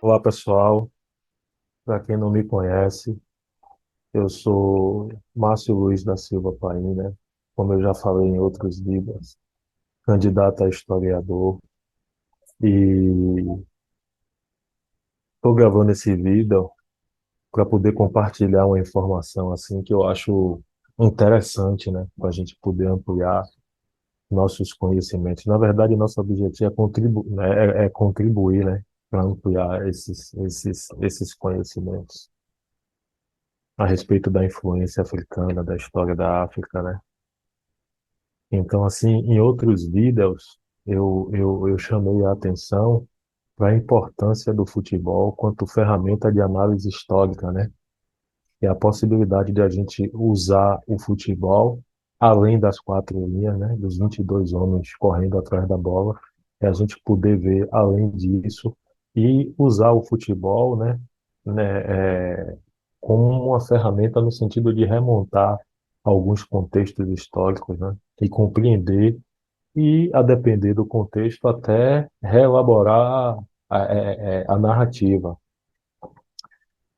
Olá pessoal, para quem não me conhece, eu sou Márcio Luiz da Silva Paina, como eu já falei em outros vídeos, candidato a historiador, e estou gravando esse vídeo para poder compartilhar uma informação assim que eu acho interessante, né, para a gente poder ampliar nossos conhecimentos. Na verdade, nosso objetivo é é contribuir, né, para ampliar esses conhecimentos a respeito da influência africana, da história da África, né? Então, assim, em outros vídeos, eu chamei a atenção para a importância do futebol quanto ferramenta de análise histórica, né? E a possibilidade de a gente usar o futebol além das quatro linhas, né? Dos 22 homens correndo atrás da bola, e a gente poder ver além disso e usar o futebol, como uma ferramenta no sentido de remontar alguns contextos históricos, né? E compreender e, a depender do contexto, até reelaborar a narrativa.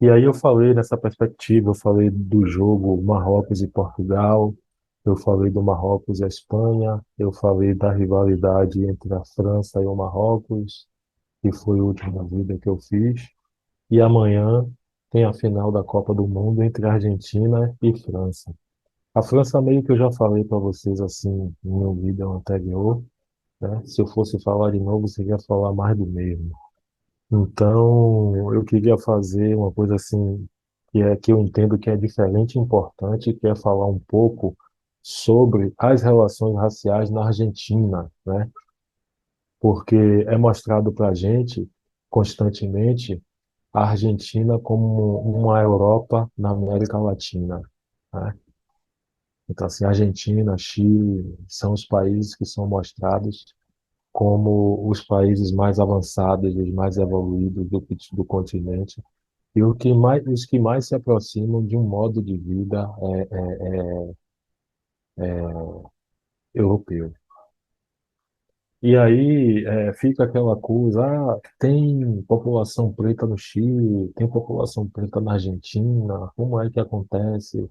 E aí eu falei nessa perspectiva, eu falei do jogo Marrocos e Portugal, eu falei do Marrocos e a Espanha, eu falei da rivalidade entre a França e o Marrocos, que foi o último da vida que eu fiz. E amanhã tem a final da Copa do Mundo entre Argentina e França. A França meio que eu já falei para vocês assim em um vídeo anterior, né? Se eu fosse falar de novo, seria falar mais do mesmo. Então, eu queria fazer uma coisa assim que eu entendo que é diferente e importante, que é falar um pouco sobre as relações raciais na Argentina, né? Porque é mostrado para a gente constantemente a Argentina como uma Europa na América Latina, né? Então, assim, Argentina, Chile são os países que são mostrados como os países mais avançados, os mais evoluídos do continente, e os que mais se aproximam de um modo de vida europeu. E aí fica aquela coisa, tem população preta no Chile, tem população preta na Argentina, como é que acontece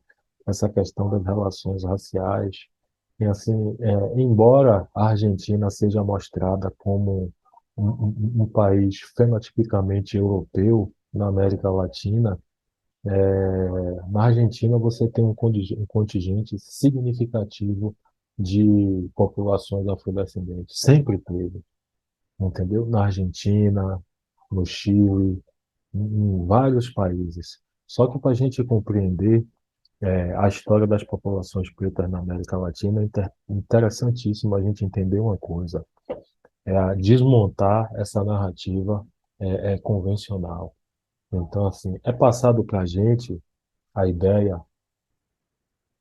essa questão das relações raciais? E assim, embora a Argentina seja mostrada como um país fenotipicamente europeu na América Latina, na Argentina você tem um contingente significativo de populações afrodescendentes, sempre teve, entendeu? Na Argentina, no Chile, em vários países. Só que para a gente compreender a história das populações pretas na América Latina, é interessantíssimo a gente entender uma coisa, é a desmontar essa narrativa convencional. Então, assim, é passado para a gente a ideia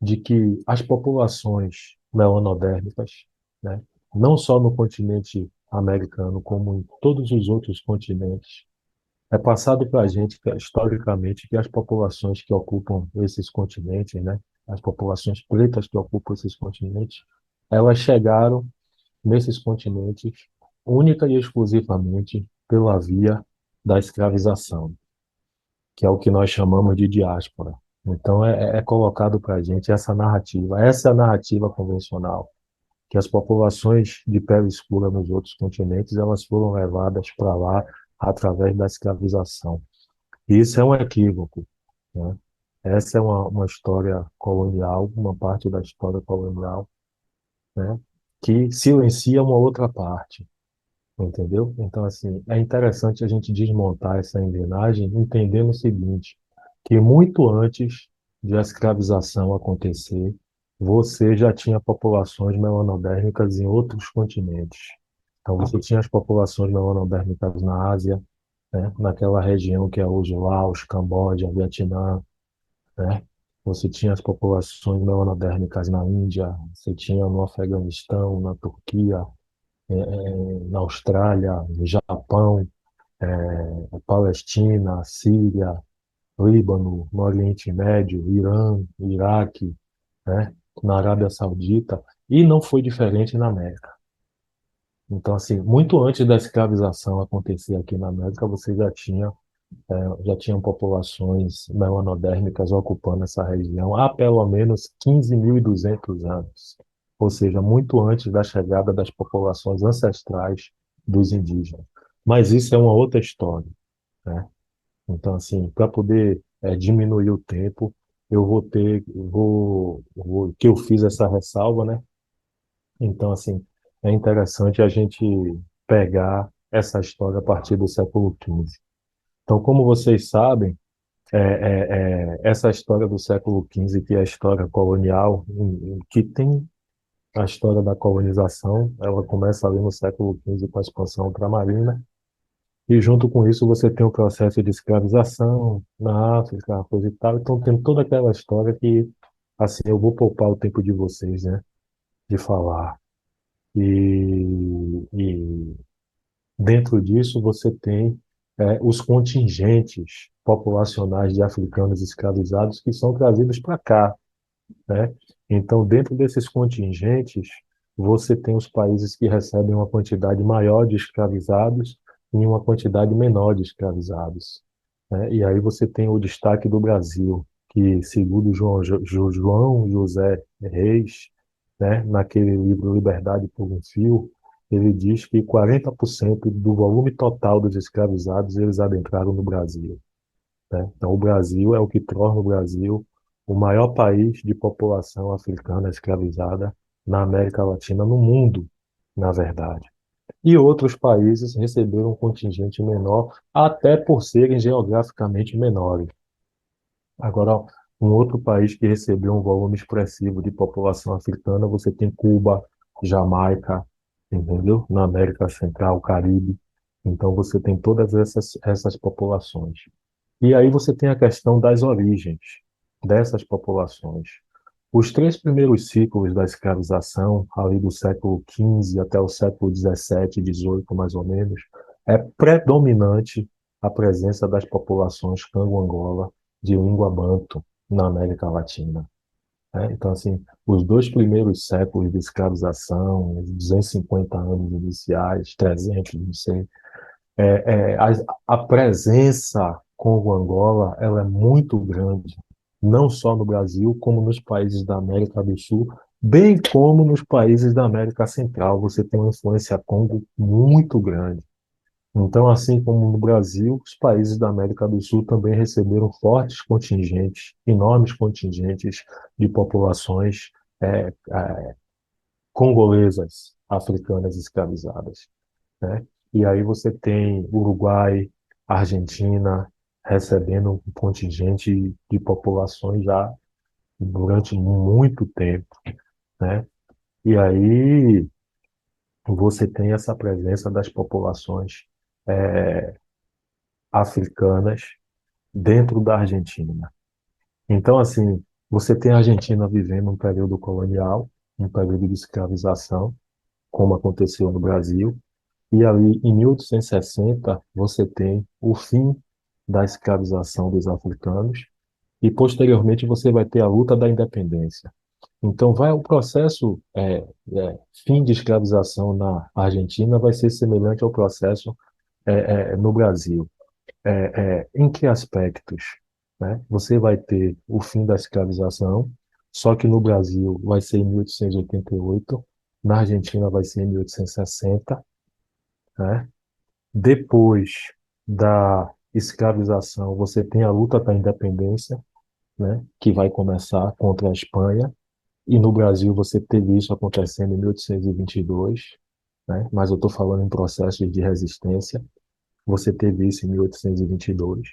de que as populações melanodérmicas, né, não só no continente americano, como em todos os outros continentes, é passado para a gente, historicamente, que as populações que ocupam esses continentes, né, as populações pretas que ocupam esses continentes, elas chegaram nesses continentes única e exclusivamente pela via da escravização, que é o que nós chamamos de diáspora. Então é colocado para a gente essa narrativa, essa é a narrativa convencional, que as populações de pele escura nos outros continentes elas foram levadas para lá através da escravização. E isso é um equívoco, né? Essa é uma história colonial, uma parte da história colonial, né? Que silencia uma outra parte, entendeu? Então, assim, é interessante a gente desmontar essa engrenagem, entendendo o seguinte, que muito antes de a escravização acontecer, você já tinha populações melanodérmicas em outros continentes. Então, você tinha as populações melanodérmicas na Ásia, né? Naquela região que é hoje Laos, Camboja, Vietnã, né? Você tinha as populações melanodérmicas na Índia, você tinha no Afeganistão, na Turquia, na Austrália, no Japão, Palestina, Síria, Líbano, no Oriente Médio, Irã, Iraque, né? Na Arábia Saudita, e não foi diferente na América. Então, assim, muito antes da escravização acontecer aqui na América, você já tinham populações melanodérmicas ocupando essa região há pelo menos 15.200 anos, ou seja, muito antes da chegada das populações ancestrais dos indígenas. Mas isso é uma outra história, né? Então, assim, para poder diminuir o tempo, que eu fiz essa ressalva, né? Então, assim, é interessante a gente pegar essa história a partir do século XV. Então, como vocês sabem, essa história do século XV, que é a história colonial, que tem a história da colonização, ela começa ali no século XV com a expansão ultramarina, e junto com isso você tem o processo de escravização na África, coisa e tal. Então tem toda aquela história que, assim, eu vou poupar o tempo de vocês, né, de falar. E dentro disso você tem os contingentes populacionais de africanos escravizados que são trazidos para cá, né? Então, dentro desses contingentes, você tem os países que recebem uma quantidade maior de escravizados e uma quantidade menor de escravizados, né? E aí você tem o destaque do Brasil, que, segundo João José Reis, né, naquele livro Liberdade por um Fio, ele diz que 40% do volume total dos escravizados eles adentraram no Brasil, né? Então, o Brasil é o que torna o Brasil o maior país de população africana escravizada na América Latina, no mundo, na verdade. E outros países receberam um contingente menor, até por serem geograficamente menores. Agora, um outro país que recebeu um volume expressivo de população africana, você tem Cuba, Jamaica, entendeu? Na América Central, Caribe. Então, você tem todas essas populações. E aí você tem a questão das origens dessas populações. Os três primeiros ciclos da escravização, ali do século XV até o século XVII, XVIII, mais ou menos, é predominante a presença das populações cango-angola de língua banto na América Latina, né? Então, assim, os dois primeiros séculos de escravização, os 250 anos iniciais, 300, não sei, a presença Congo-Angola ela é muito grande, não só no Brasil, como nos países da América do Sul, bem como nos países da América Central. Você tem uma influência Congo muito grande. Então, assim como no Brasil, os países da América do Sul também receberam fortes contingentes, enormes contingentes de populações congolesas, africanas escravizadas, né? E aí você tem Uruguai, Argentina recebendo um contingente de populações já durante muito tempo, né? E aí você tem essa presença das populações eh, africanas dentro da Argentina. Então, assim, você tem a Argentina vivendo um período colonial, um período de escravização, como aconteceu no Brasil. E ali, em 1860, você tem o fim da escravização dos africanos e, posteriormente, você vai ter a luta da independência. Então, vai o processo fim de escravização na Argentina vai ser semelhante ao processo no Brasil. Em que aspectos, né? Você vai ter o fim da escravização, só que no Brasil vai ser em 1888, na Argentina vai ser em 1860, né? Depois da escravização, você tem a luta da independência, né, que vai começar contra a Espanha, e no Brasil você teve isso acontecendo em 1822, né, mas eu estou falando em processos de resistência. Você teve isso em 1822,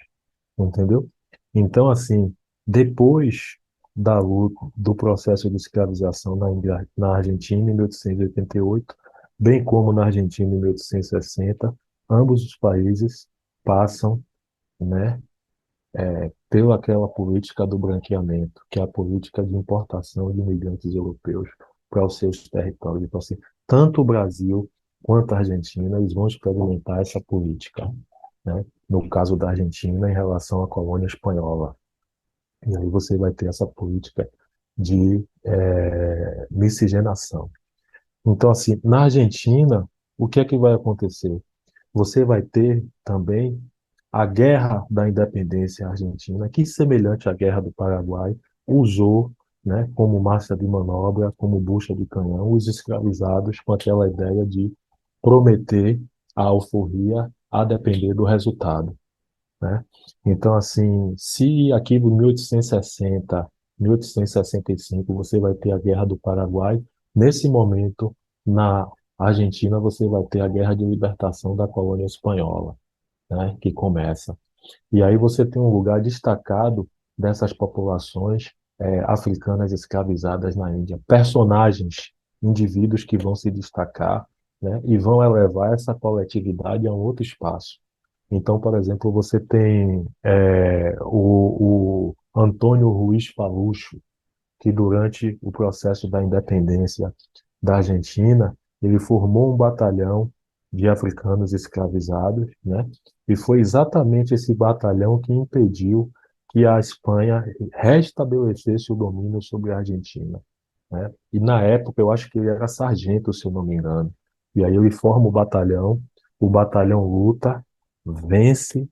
entendeu? Então, assim, depois da luta, do processo de escravização na Argentina, em 1888, bem como na Argentina, em 1860, ambos os países passam, né, pela aquela política do branqueamento, que é a política de importação de imigrantes europeus para os seus territórios. Então, assim, tanto o Brasil quanto a Argentina, eles vão experimentar essa política, né? No caso da Argentina, em relação à colônia espanhola. E aí você vai ter essa política de miscigenação. Então, assim, na Argentina, o que é que vai acontecer? Você vai ter também a Guerra da Independência Argentina, que, semelhante à Guerra do Paraguai, usou, né, como massa de manobra, como bucha de canhão, os escravizados com aquela ideia de prometer a alforria a depender do resultado, né? Então, assim, se aqui em 1860, 1865, você vai ter a Guerra do Paraguai, nesse momento, na Argentina, você vai ter a Guerra de Libertação da colônia espanhola, né, que começa. E aí você tem um lugar destacado dessas populações africanas escravizadas na Índia, personagens, indivíduos que vão se destacar, né, e vão elevar essa coletividade a um outro espaço. Então, por exemplo, você tem o Antônio Ruiz Falucho, que durante o processo da independência da Argentina, ele formou um batalhão de africanos escravizados, né? E foi exatamente esse batalhão que impediu que a Espanha restabelecesse o domínio sobre a Argentina, né? E na época, eu acho que ele era sargento, se eu não me engano. E aí ele forma o batalhão luta, vence,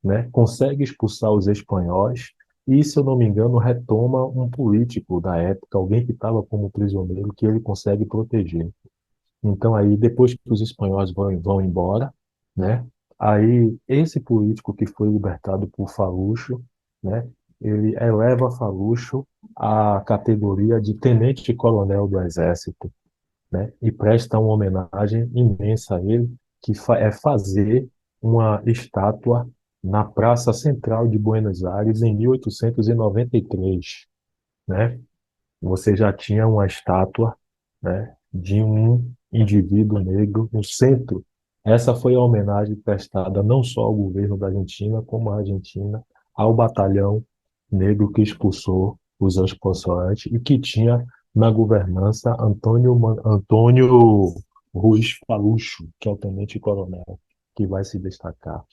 né, consegue expulsar os espanhóis e, se eu não me engano, retoma um político da época, alguém que estava como prisioneiro, que ele consegue proteger. Então, aí, depois que os espanhóis vão embora, né, aí esse político que foi libertado por Falucho, né, ele eleva Falucho à categoria de tenente-coronel do Exército, né, e presta uma homenagem imensa a ele, que é fazer uma estátua na Praça Central de Buenos Aires em 1893, né? Você já tinha uma estátua, né, de um indivíduo negro no centro. Essa foi a homenagem prestada não só ao governo da Argentina, como à Argentina, ao batalhão negro que expulsou os expulsorantes e que tinha na governança Antônio Ruiz Falucho, que é o tenente-coronel, que vai se destacar.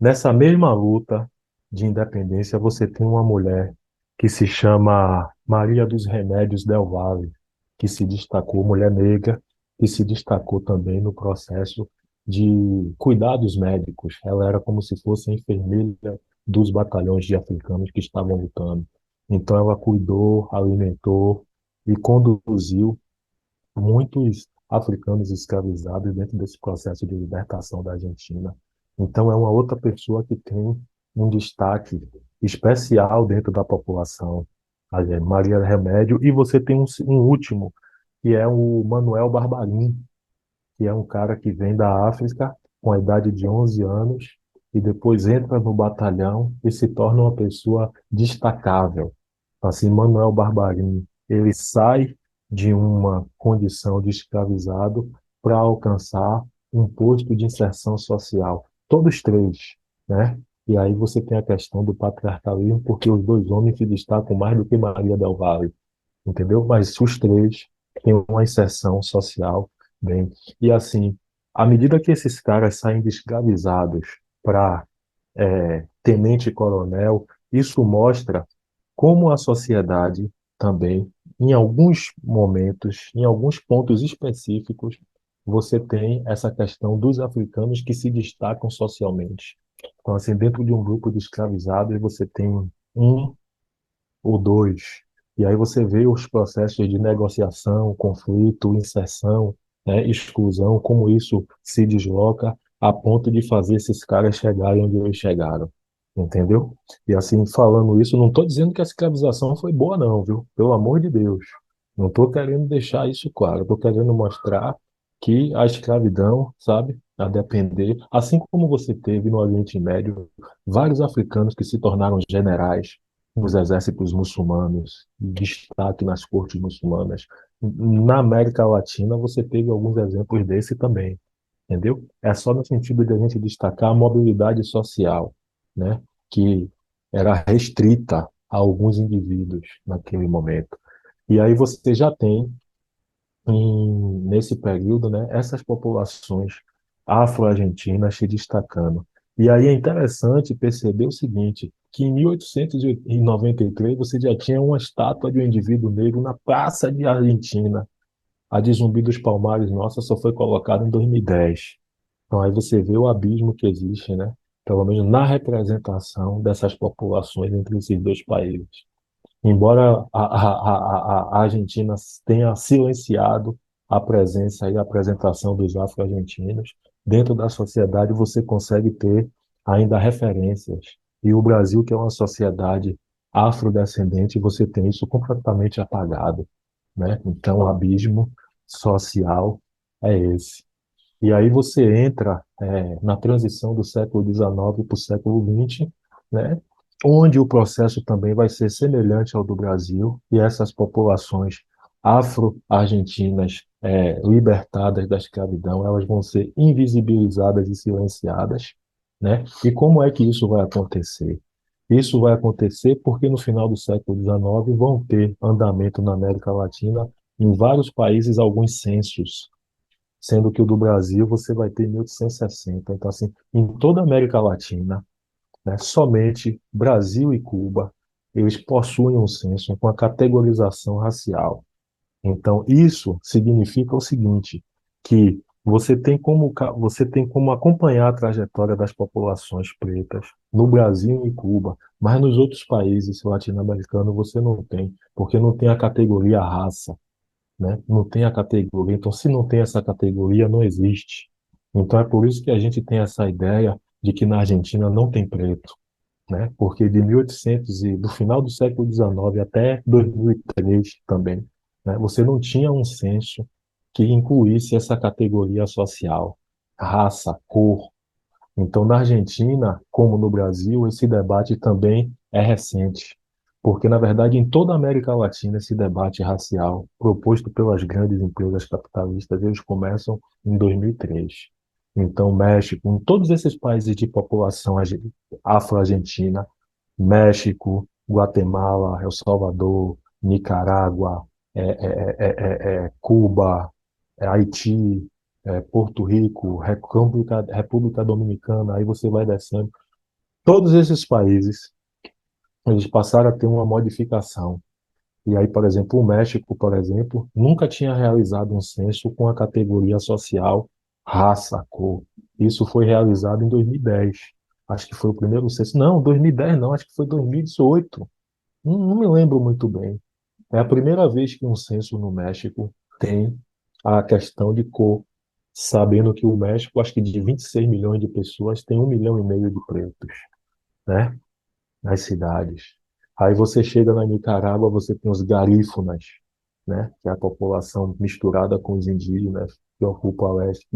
Nessa mesma luta de independência, você tem uma mulher que se chama Maria dos Remédios Del Valle, que se destacou, mulher negra, que se destacou também no processo de cuidados médicos. Ela era como se fosse a enfermeira dos batalhões de africanos que estavam lutando. Então ela cuidou, alimentou e conduziu muitos africanos escravizados dentro desse processo de libertação da Argentina. Então, é uma outra pessoa que tem um destaque especial dentro da população, Maria Remédio, e você tem um último, que é o Manuel Barbarim, que é um cara que vem da África com a idade de 11 anos e depois entra no batalhão e se torna uma pessoa destacável. Assim, Manuel Barbarim, ele sai de uma condição de escravizado para alcançar um posto de inserção social. Todos três, né? E aí você tem a questão do patriarcalismo, porque os dois homens se destacam mais do que Maria del Valle, entendeu? Mas os três têm uma inserção social bem. E assim, à medida que esses caras saem de escravizados para tenente-coronel, isso mostra como a sociedade também, em alguns momentos, em alguns pontos específicos, você tem essa questão dos africanos que se destacam socialmente. Então, assim, dentro de um grupo de escravizados, você tem um ou dois. E aí você vê os processos de negociação, conflito, inserção, né, exclusão, como isso se desloca a ponto de fazer esses caras chegarem onde eles chegaram. Entendeu? E assim, falando isso, não estou dizendo que a escravização foi boa, não, viu? Pelo amor de Deus. Não estou querendo deixar isso claro. Estou querendo mostrar que a escravidão, sabe, a depender, assim como você teve no Oriente Médio, vários africanos que se tornaram generais, nos exércitos muçulmanos, destaque nas cortes muçulmanas. Na América Latina, você teve alguns exemplos desse também, entendeu? É só no sentido de a gente destacar a mobilidade social, né? Que era restrita a alguns indivíduos naquele momento. E aí você já tem nesse período, né, essas populações afro-argentinas se destacando. E aí é interessante perceber o seguinte, que em 1893 você já tinha uma estátua de um indivíduo negro na Praça de Argentina, A de Zumbi dos Palmares, nossa, só foi colocada em 2010. Então aí você vê o abismo que existe, né? Pelo menos na representação dessas populações entre esses dois países. Embora a Argentina tenha silenciado a presença e a apresentação dos afro-argentinos, dentro da sociedade você consegue ter ainda referências. E o Brasil, que é uma sociedade afrodescendente, você tem isso completamente apagado, né? Então, o abismo social é esse. E aí você entra na transição do século XIX para o século XX, né, onde o processo também vai ser semelhante ao do Brasil, e essas populações afro-argentinas libertadas da escravidão, elas vão ser invisibilizadas e silenciadas, né? E como é que isso vai acontecer? Isso vai acontecer porque no final do século XIX vão ter andamento na América Latina, em vários países, alguns censos, sendo que o do Brasil você vai ter em 1860. Então, assim, em toda a América Latina, né, somente Brasil e Cuba, eles possuem um censo com a categorização racial. Então, isso significa o seguinte, que você tem como acompanhar a trajetória das populações pretas no Brasil e Cuba, mas nos outros países latino-americanos você não tem, porque não tem a categoria raça, né? Não tem a categoria. Então, se não tem essa categoria, não existe. Então, é por isso que a gente tem essa ideia de que na Argentina não tem preto, né? Porque de 1800 do final do século XIX até 2003 também, né? Você não tinha um censo que incluísse essa categoria social, raça, cor. Então, na Argentina, como no Brasil, esse debate também é recente, porque, na verdade, em toda a América Latina, esse debate racial, proposto pelas grandes empresas capitalistas, eles começam em 2003. Então, México, em todos esses países de população afro-argentina, México, Guatemala, El Salvador, Nicarágua, Cuba, Haiti, Porto Rico, República Dominicana, aí você vai descendo. Todos esses países, eles passaram a ter uma modificação. E aí, por exemplo, o México, por exemplo, nunca tinha realizado um censo com a categoria social raça, cor. Isso foi realizado em 2010. Acho que foi o primeiro censo. Não, 2010 não, acho que foi 2018. Não me lembro muito bem. É a primeira vez que um censo no México tem a questão de cor, sabendo que o México, acho que de 26 milhões de pessoas, tem 1,5 milhão de pretos, né? Nas cidades. Aí você chega na Nicarágua, você tem os garífunas, né? Que é a população misturada com os indígenas que ocupam a leste.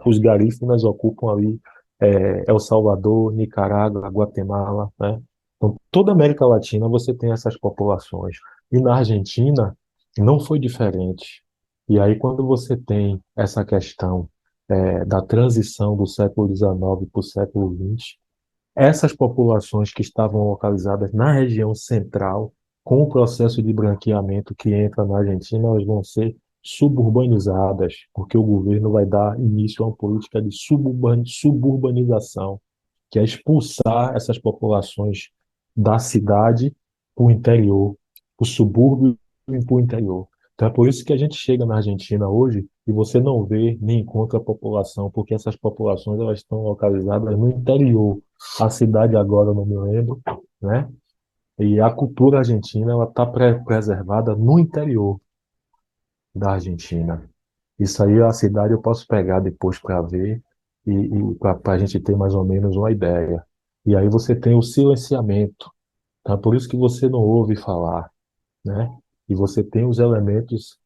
Os garífunas ocupam ali El Salvador, Nicarágua, Guatemala, né? Então, toda a América Latina você tem essas populações. E na Argentina não foi diferente. E aí, quando você tem essa questão da transição do século XIX para o século XX, essas populações que estavam localizadas na região central, com o processo de branqueamento que entra na Argentina, elas vão ser suburbanizadas, porque o governo vai dar início a uma política de suburbanização, que é expulsar essas populações da cidade para o interior, para o subúrbio e para o interior. Então é por isso que a gente chega na Argentina hoje e você não vê nem encontra a população, porque essas populações elas estão localizadas no interior. A cidade agora eu não me lembro, né? E a cultura argentina ela está preservada no interior da Argentina. Isso aí a cidade eu posso pegar depois para ver e para a gente ter mais ou menos uma ideia. E aí você tem o silenciamento, tá? Por isso que você não ouve falar, né? E você tem os elementos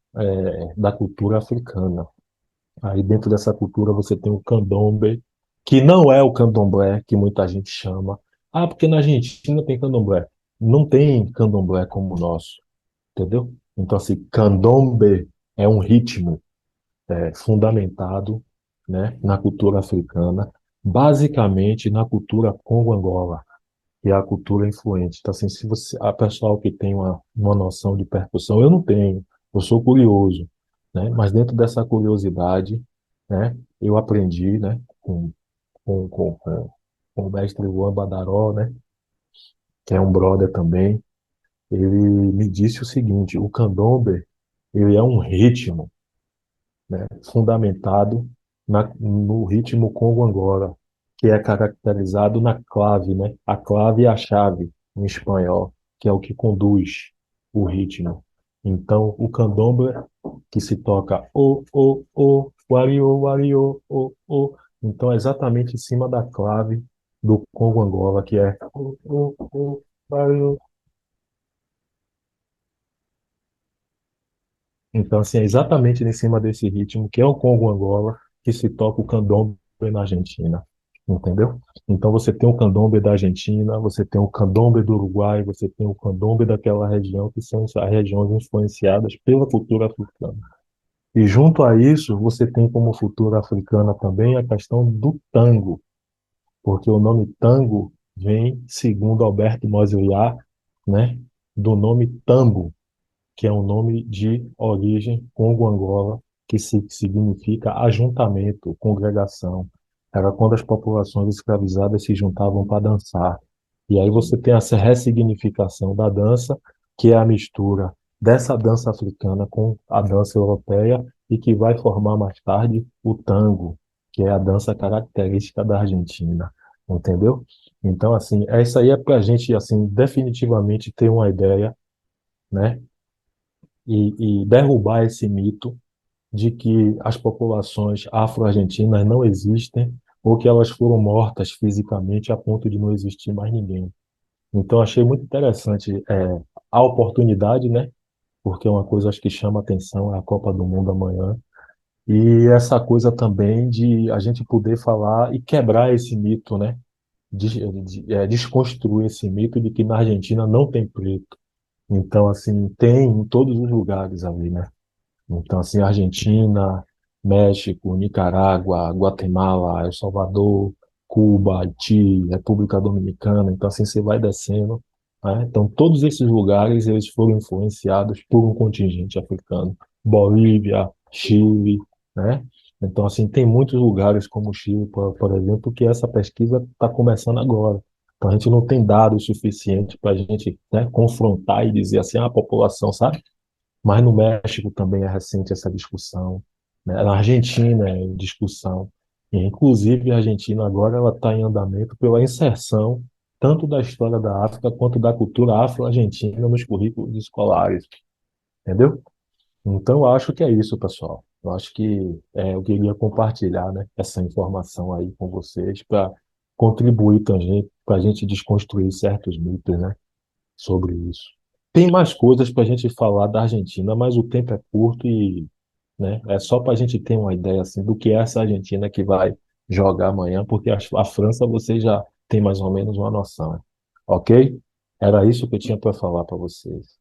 da cultura africana. Aí dentro dessa cultura você tem o candomblé, que não é o candomblé que muita gente chama. Ah, porque na Argentina tem candomblé. Não tem candomblé como o nosso, entendeu? Então, assim, candomblé é um ritmo fundamentado, né, na cultura africana, basicamente na cultura Congo-Angola, que é a cultura influente. Então, assim, se você, a pessoal que tem uma noção de percussão, eu não tenho, eu sou curioso, né, mas dentro dessa curiosidade, né, eu aprendi, né, com o mestre Juan Badaró, né, que é um brother também, ele me disse o seguinte, o candomblé, ele é um ritmo, né, fundamentado no ritmo Congo-Angola, que é caracterizado na clave, né? A clave é a chave em espanhol, que é o que conduz o ritmo. Então, o candomblé que se toca o, wario, o. Então, é exatamente em cima da clave do Congo-Angola, que é wario. Então, assim, é exatamente em cima desse ritmo, que é o Congo-Angola, que se toca o candomblé na Argentina. Entendeu? Então, você tem o candomblé da Argentina, você tem o candomblé do Uruguai, você tem o candomblé daquela região, que são as regiões influenciadas pela cultura africana. E junto a isso, você tem como cultura africana também a questão do tango, porque o nome tango vem, segundo Alberto Mosiliar, né, do nome tambo, que é um nome de origem congo-angola, que significa ajuntamento, congregação. Era quando as populações escravizadas se juntavam para dançar. E aí você tem essa ressignificação da dança, que é a mistura dessa dança africana com a dança europeia e que vai formar mais tarde o tango, que é a dança característica da Argentina, entendeu? Então, assim, isso aí é para a gente, assim, definitivamente ter uma ideia, né? E derrubar esse mito de que as populações afro-argentinas não existem ou que elas foram mortas fisicamente a ponto de não existir mais ninguém. Então, achei muito interessante a oportunidade, né? Porque é uma coisa acho que chama atenção, é a Copa do Mundo amanhã. E essa coisa também de a gente poder falar e quebrar esse mito, né? Desconstruir esse mito de que na Argentina não tem preto. Então, assim, tem em todos os lugares ali, né? Então, assim, Argentina, México, Nicarágua, Guatemala, El Salvador, Cuba, Haiti, República Dominicana. Então, assim, você vai descendo, né? Então, todos esses lugares, eles foram influenciados por um contingente africano. Bolívia, Chile, né? Então, assim, tem muitos lugares como o Chile, por exemplo, que essa pesquisa está começando agora. Então, a gente não tem dados suficientes para a gente, né, confrontar e dizer assim, a população, sabe? Mas no México também é recente essa discussão, né? Na Argentina é em discussão. E, inclusive, a Argentina agora ela está em andamento pela inserção tanto da história da África quanto da cultura afro-argentina nos currículos escolares, entendeu? Então, eu acho que é isso, pessoal. Eu acho que eu queria compartilhar, né, essa informação aí com vocês para contribuir também para a gente desconstruir certos mitos, né, sobre isso. Tem mais coisas para a gente falar da Argentina, mas o tempo é curto e, né, é só para a gente ter uma ideia assim do que é essa Argentina que vai jogar amanhã, porque a França você já tem mais ou menos uma noção, ok? Era isso que eu tinha para falar para vocês.